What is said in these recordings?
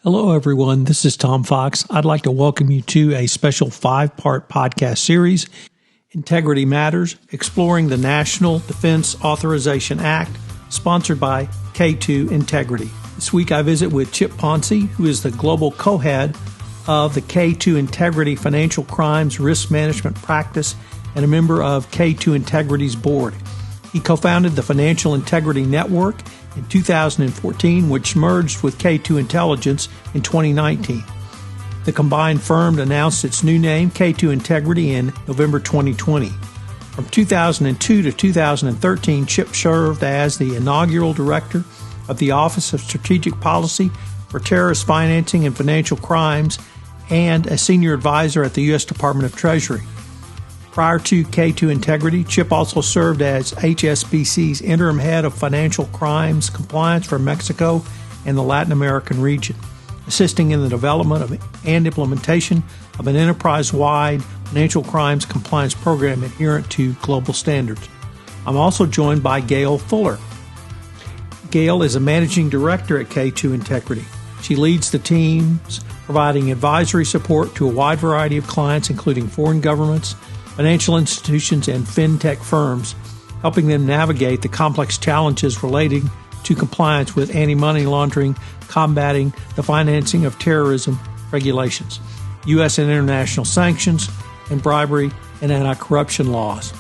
Hello, everyone. This is Tom Fox. I'd like to welcome you to a special 5-part podcast series, Integrity Matters, exploring the National Defense Authorization Act, sponsored by K2 Integrity. This week I visit with Chip Ponce, who is the global co-head of the K2 Integrity Financial Crimes Risk Management Practice and a member of K2 Integrity's board. He co-founded the Financial Integrity Network in 2014, which merged with K2 Intelligence in 2019. The combined firm announced its new name, K2 Integrity, in November 2020. From 2002 to 2013, Chip served as the inaugural director of the Office of Strategic Policy for Terrorist Financing and Financial Crimes and a senior advisor at the U.S. Department of Treasury. Prior to K2 Integrity, Chip also served as HSBC's interim head of financial crimes compliance for Mexico and the Latin American region, assisting in the development and implementation of an enterprise-wide financial crimes compliance program adherent to global standards. I'm also joined by Gail Fuller. Gail is a managing director at K2 Integrity. She leads the teams providing advisory support to a wide variety of clients, including foreign governments, financial institutions, and fintech firms, helping them navigate the complex challenges relating to compliance with anti-money laundering, combating the financing of terrorism regulations, U.S. and international sanctions, and bribery and anti-corruption laws.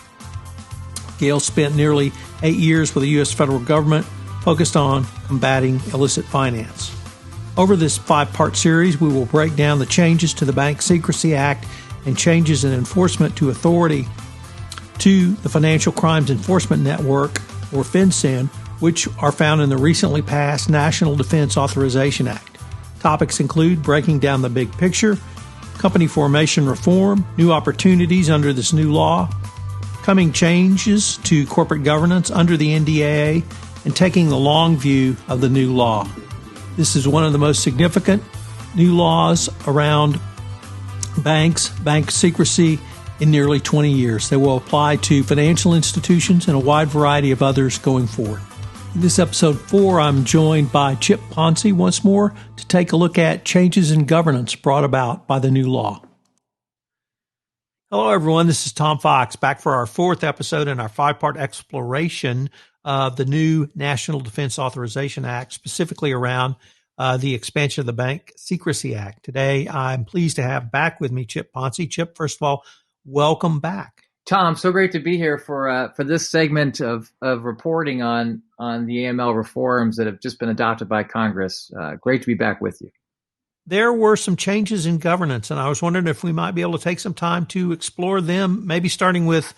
Gail spent nearly 8 years with the U.S. federal government focused on combating illicit finance. Over this 5-part series, we will break down the changes to the Bank Secrecy Act and changes in enforcement to authority to the Financial Crimes Enforcement Network, or FinCEN, which are found in the recently passed National Defense Authorization Act. Topics include breaking down the big picture, company formation reform, new opportunities under this new law, coming changes to corporate governance under the NDAA, and taking the long view of the new law. This is one of the most significant new laws around bank secrecy in nearly 20 years. They will apply to financial institutions and a wide variety of others going forward. In this episode 4, I'm joined by Chip Ponce once more to take a look at changes in governance brought about by the new law. Hello, everyone. This is Tom Fox, back for our 4th episode in our 5-part exploration of the new National Defense Authorization Act, specifically around the expansion of the Bank Secrecy Act. Today, I'm pleased to have back with me Chip Ponce. Chip, first of all, welcome back. Tom, so great to be here for this segment of reporting on the AML reforms that have just been adopted by Congress. Great to be back with you. There were some changes in governance, and I was wondering if we might be able to take some time to explore them, maybe starting with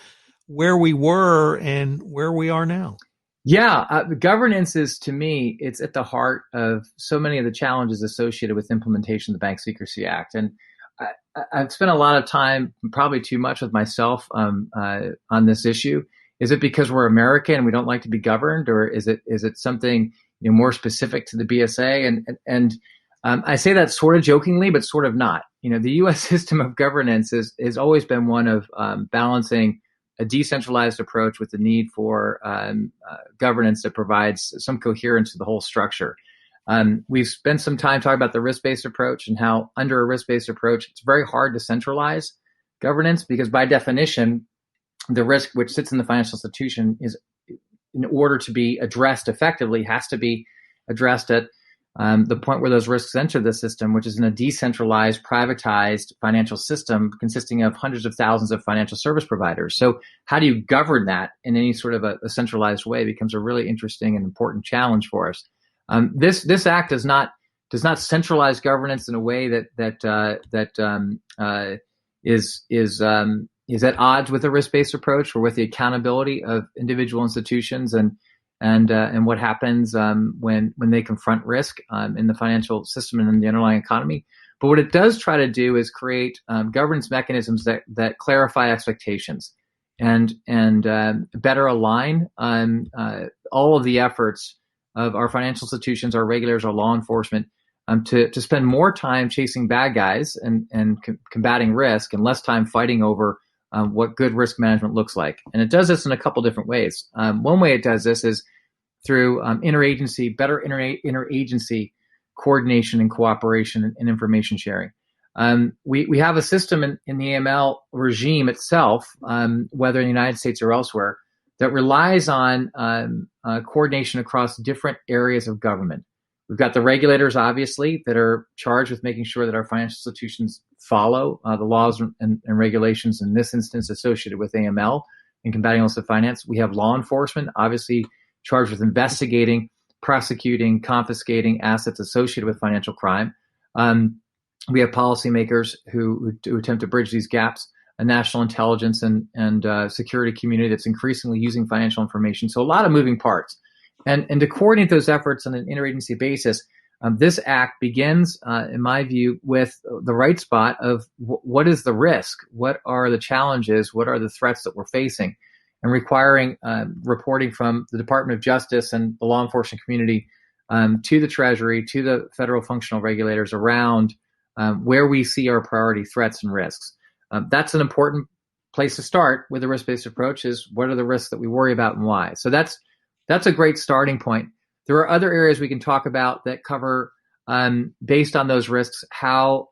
where we were and where we are now. Yeah, governance is, to me, it's at the heart of so many of the challenges associated with implementation of the Bank Secrecy Act. And I've spent a lot of time, probably too much, with myself on this issue. Is it because we're American and we don't like to be governed, or is it something more specific to the BSA? And I say that sort of jokingly, but sort of not. The U.S. system of governance has always been one of balancing a decentralized approach with the need for governance that provides some coherence to the whole structure. We've spent some time talking about the risk-based approach and how under a risk-based approach, it's very hard to centralize governance because by definition, the risk which sits in the financial institution is, in order to be addressed effectively, has to be addressed at the point where those risks enter the system, which is in a decentralized, privatized financial system consisting of hundreds of thousands of financial service providers. So how do you govern that in any sort of a centralized way becomes a really interesting and important challenge for us. This act does not centralize governance in a way that is at odds with a risk-based approach or with the accountability of individual institutions and what happens when they confront risk in the financial system and in the underlying economy. But what it does try to do is create governance mechanisms that clarify expectations and better align all of the efforts of our financial institutions, our regulators, our law enforcement to spend more time chasing bad guys and combating risk and less time fighting over what good risk management looks like. And it does this in a couple different ways. One way it does this is through better interagency coordination and cooperation and information sharing. We have a system in the AML regime itself, whether in the United States or elsewhere, that relies on coordination across different areas of government. We've got the regulators, obviously, that are charged with making sure that our financial institutions follow the laws and regulations, in this instance, associated with AML and combating illicit finance. We have law enforcement, obviously, charged with investigating, prosecuting, confiscating assets associated with financial crime. We have policymakers who attempt to bridge these gaps, a national intelligence and security community that's increasingly using financial information. So a lot of moving parts. And to coordinate those efforts on an interagency basis, this act begins, in my view, with the right spot of what is the risk? What are the challenges? What are the threats that we're facing? And requiring reporting from the Department of Justice and the law enforcement community to the Treasury, to the federal functional regulators around where we see our priority threats and risks. That's an important place to start with a risk-based approach, is what are the risks that we worry about and why? So that's a great starting point. There are other areas we can talk about that cover, based on those risks, how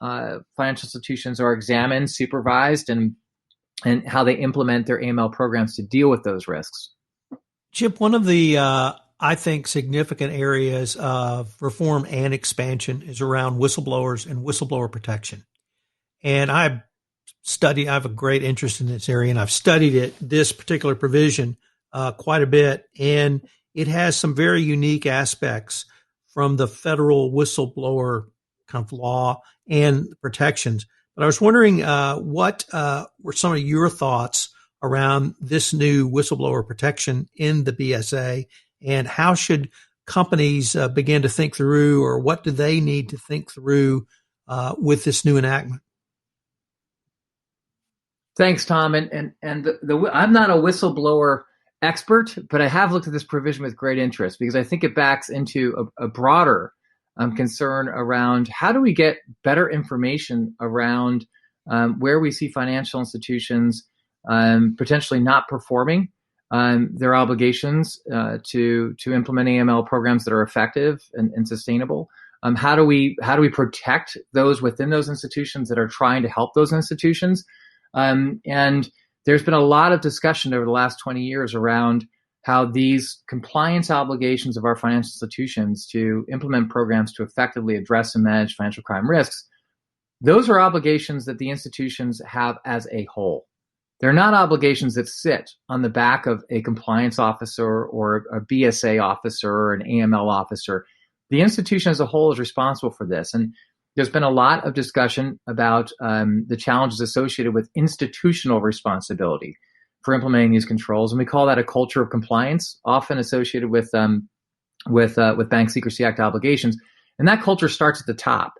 financial institutions are examined, supervised, and how they implement their AML programs to deal with those risks. Chip, one of the, I think, significant areas of reform and expansion is around whistleblowers and whistleblower protection. And I have a great interest in this area, and I've studied this particular provision quite a bit, and it has some very unique aspects from the federal whistleblower kind of law and protections. But I was wondering what were some of your thoughts around this new whistleblower protection in the BSA, and how should companies begin to think through, or what do they need to think through with this new enactment? Thanks, Tom. And I'm not a whistleblower expert, but I have looked at this provision with great interest because I think it backs into a broader concern around how do we get better information around where we see financial institutions potentially not performing their obligations to implement AML programs that are effective and sustainable. How do we protect those within those institutions that are trying to help those institutions? And there's been a lot of discussion over the last 20 years around how these compliance obligations of our financial institutions to implement programs to effectively address and manage financial crime risks, those are obligations that the institutions have as a whole. They're not obligations that sit on the back of a compliance officer or a BSA officer or an AML officer. The institution as a whole is responsible for this. And there's been a lot of discussion about the challenges associated with institutional responsibility for implementing these controls, and we call that a culture of compliance, often associated with Bank Secrecy Act obligations. And that culture starts at the top.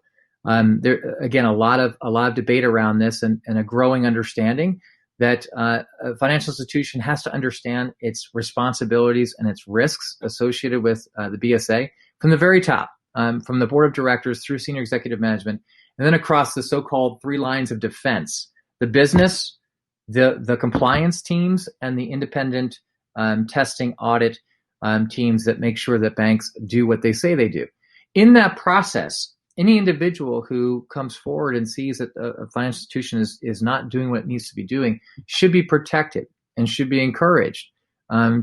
There again, a lot of debate around this, and a growing understanding that a financial institution has to understand its responsibilities and its risks associated with the BSA from the very top. From the board of directors through senior executive management, and then across the so-called three lines of defense: the business, the compliance teams, and the independent testing audit teams that make sure that banks do what they say they do. In that process, any individual who comes forward and sees that a financial institution is not doing what it needs to be doing should be protected and should be encouraged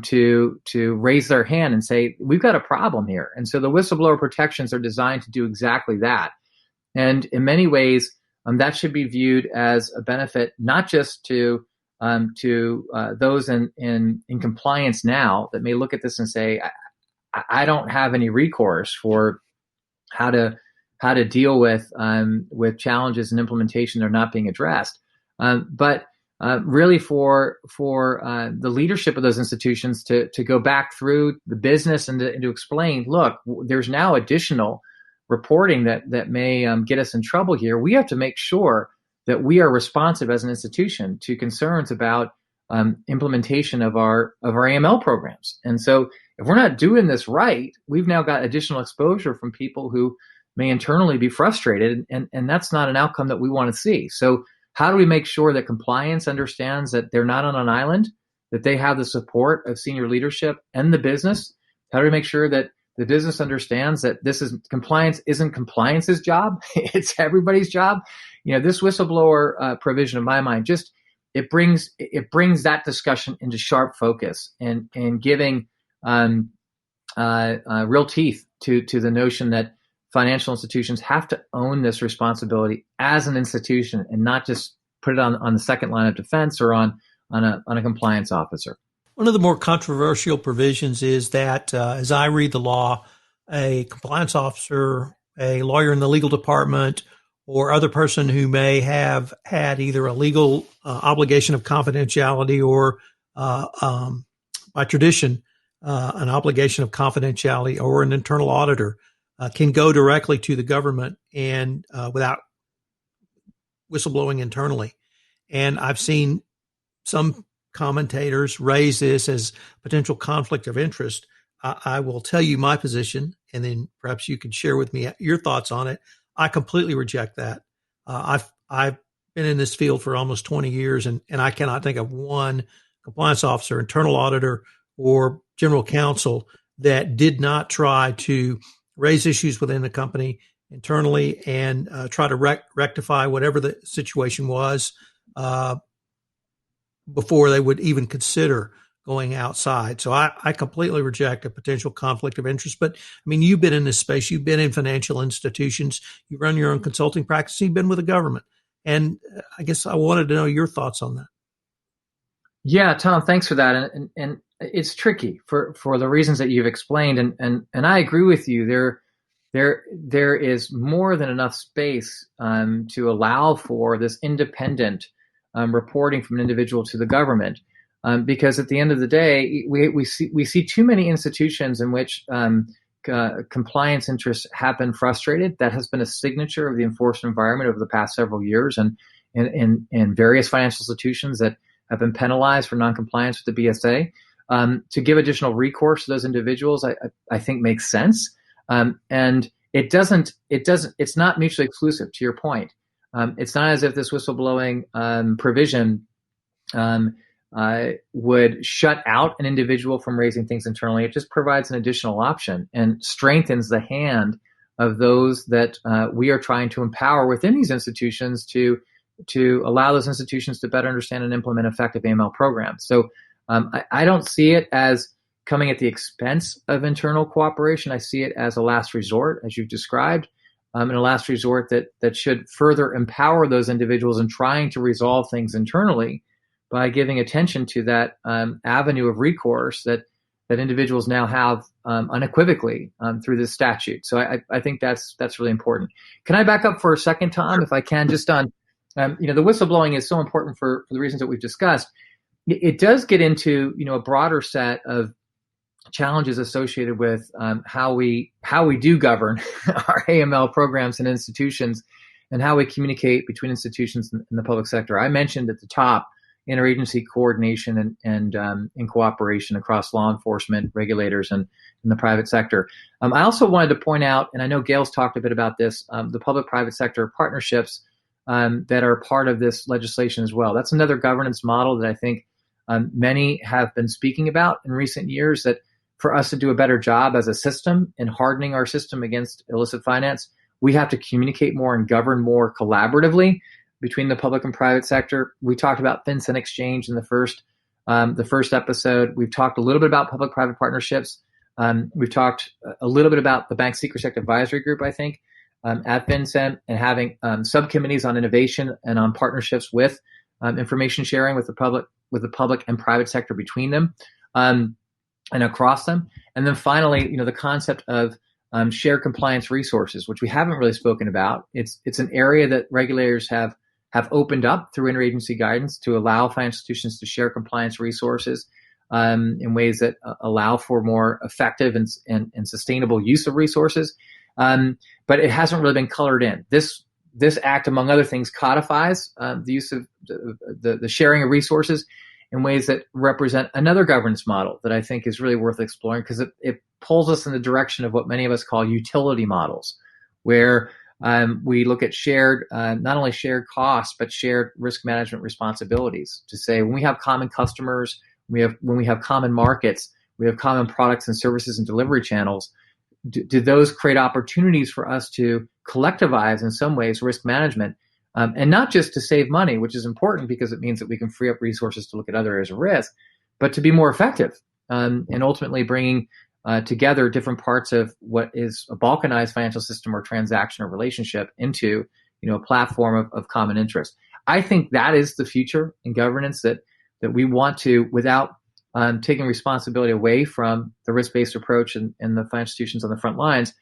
to raise their hand and say, we've got a problem here. And so the whistleblower protections are designed to do exactly that. And in many ways, that should be viewed as a benefit, not just to those in compliance now that may look at this and say, I don't have any recourse for how to deal with challenges in implementation that are not being addressed, but really for the leadership of those institutions to go back through the business and to explain, look, there's now additional reporting that may get us in trouble here. We have to make sure that we are responsive as an institution to concerns about implementation of our AML programs. And so if we're not doing this right, we've now got additional exposure from people who may internally be frustrated, and that's not an outcome that we want to see. So how do we make sure that compliance understands that they're not on an island, that they have the support of senior leadership and the business? How do we make sure that the business understands that compliance isn't compliance's job. It's everybody's job. This whistleblower provision, in my mind, just it brings that discussion into sharp focus and giving real teeth to the notion that financial institutions have to own this responsibility as an institution and not just put it on the second line of defense or on a compliance officer. One of the more controversial provisions is that, as I read the law, a compliance officer, a lawyer in the legal department, or other person who may have had either a legal obligation of confidentiality or by tradition, an obligation of confidentiality, or an internal auditor can go directly to the government and without whistleblowing internally. And I've seen some commentators raise this as potential conflict of interest. I will tell you my position, and then perhaps you can share with me your thoughts on it. I completely reject that. I've been in this field for almost 20 years, and I cannot think of one compliance officer, internal auditor, or general counsel that did not try to raise issues within the company internally and try to rectify whatever the situation was before they would even consider going outside. So I completely reject a potential conflict of interest. But I mean, you've been in this space, you've been in financial institutions, you run your own consulting practice, you've been with the government. And I guess I wanted to know your thoughts on that. Yeah, Tom, thanks for that. And it's tricky for the reasons that you've explained. And I agree with you. There is more than enough space to allow for this independent reporting from an individual to the government, because at the end of the day, we see too many institutions in which compliance interests have been frustrated. That has been a signature of the enforcement environment over the past several years, and in various financial institutions that have been penalized for noncompliance with the BSA. To give additional recourse to those individuals, I think makes sense, and it's not mutually exclusive. To your point. It's not as if this whistleblowing provision would shut out an individual from raising things internally. It just provides an additional option and strengthens the hand of those that we are trying to empower within these institutions to allow those institutions to better understand and implement effective AML programs. So I don't see it as coming at the expense of internal cooperation. I see it as a last resort, as you've described. And a last resort that should further empower those individuals in trying to resolve things internally by giving attention to that avenue of recourse that individuals now have unequivocally through this statute. So I think that's really important. Can I back up for a second, Tom, if I can, just on, the whistleblowing is so important for the reasons that we've discussed. It does get into, a broader set of challenges associated with how we do govern our AML programs and institutions, and how we communicate between institutions in the public sector. I mentioned at the top interagency coordination and in cooperation across law enforcement, regulators, and in the private sector. I also wanted to point out, and I know Gail's talked a bit about this, the public-private sector partnerships that are part of this legislation as well. That's another governance model that I think many have been speaking about in recent years, that for us to do a better job as a system in hardening our system against illicit finance, we have to communicate more and govern more collaboratively between the public and private sector. We talked about FinCEN exchange in the first episode. We've talked a little bit about public-private partnerships. We've talked a little bit about the Bank Secrecy Act Advisory Group, I think, at FinCEN, and having subcommittees on innovation and on partnerships with information sharing with the public and private sector between them. And across them. And then finally, the concept of shared compliance resources, which we haven't really spoken about. It's an area that regulators have opened up through interagency guidance to allow financial institutions to share compliance resources in ways that allow for more effective and sustainable use of resources. But it hasn't really been colored in. This act, among other things, codifies the use of the sharing of resources in ways that represent another governance model that I think is really worth exploring, because it pulls us in the direction of what many of us call utility models, where we look at shared, not only shared costs, but shared risk management responsibilities, to say when we have common customers, when we have common markets, we have common products and services and delivery channels, do those create opportunities for us to collectivize in some ways risk management, and not just to save money, which is important because it means that we can free up resources to look at other areas of risk, but to be more effective, and ultimately bringing together different parts of what is a balkanized financial system or transaction or relationship into a platform of common interest. I think that is the future in governance that we want to, without taking responsibility away from the risk-based approach and the financial institutions on the front lines,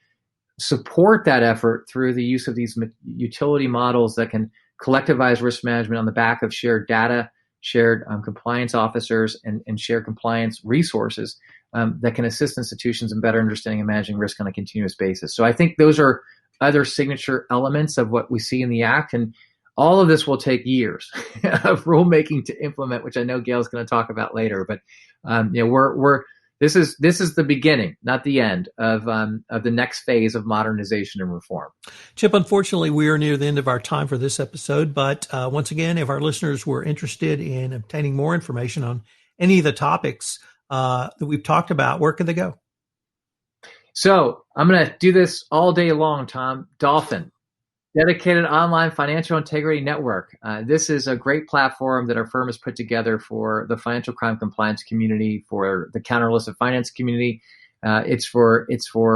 support that effort through the use of these utility models that can collectivize risk management on the back of shared data, shared compliance officers, and shared compliance resources that can assist institutions in better understanding and managing risk on a continuous basis. So I think those are other signature elements of what we see in the Act, and all of this will take years of rulemaking to implement, which I know Gail's going to talk about later. But this is the beginning, not the end of the next phase of modernization and reform. Chip, unfortunately, we are near the end of our time for this episode. But once again, if our listeners were interested in obtaining more information on any of the topics that we've talked about, where could they go? So I'm going to do this all day long, Tom. Dolphin, dedicated online financial integrity network. This is a great platform that our firm has put together for the financial crime compliance community, for the counter illicit finance community. It's for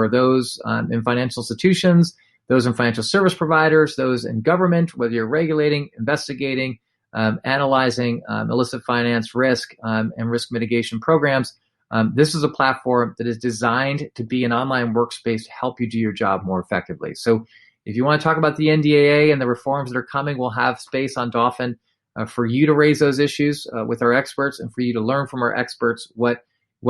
those in financial institutions, those in financial service providers, those in government, whether you're regulating, investigating, analyzing illicit finance risk and risk mitigation programs. This is a platform that is designed to be an online workspace to help you do your job more effectively. So if you want to talk about the NDAA and the reforms that are coming, we'll have space on Dolphin for you to raise those issues with our experts, and for you to learn from our experts what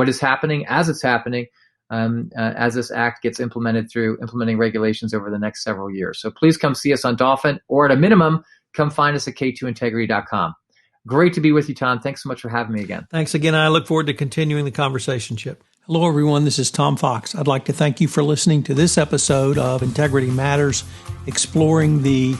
is happening as it's happening, as this Act gets implemented through implementing regulations over the next several years. So please come see us on Dolphin, or at a minimum, come find us at k2integrity.com. Great to be with you, Tom. Thanks so much for having me again. Thanks again. I look forward to continuing the conversation, Chip. Hello, everyone. This is Tom Fox. I'd like to thank you for listening to this episode of Integrity Matters, exploring the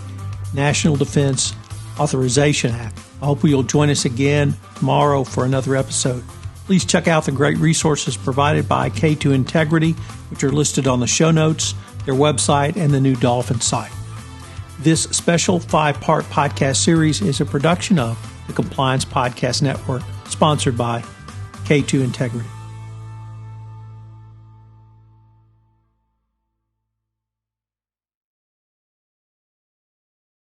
National Defense Authorization Act. I hope you'll join us again tomorrow for another episode. Please check out the great resources provided by K2 Integrity, which are listed on the show notes, their website, and the new Dolphin site. This special 5-part podcast series is a production of the Compliance Podcast Network, sponsored by K2 Integrity.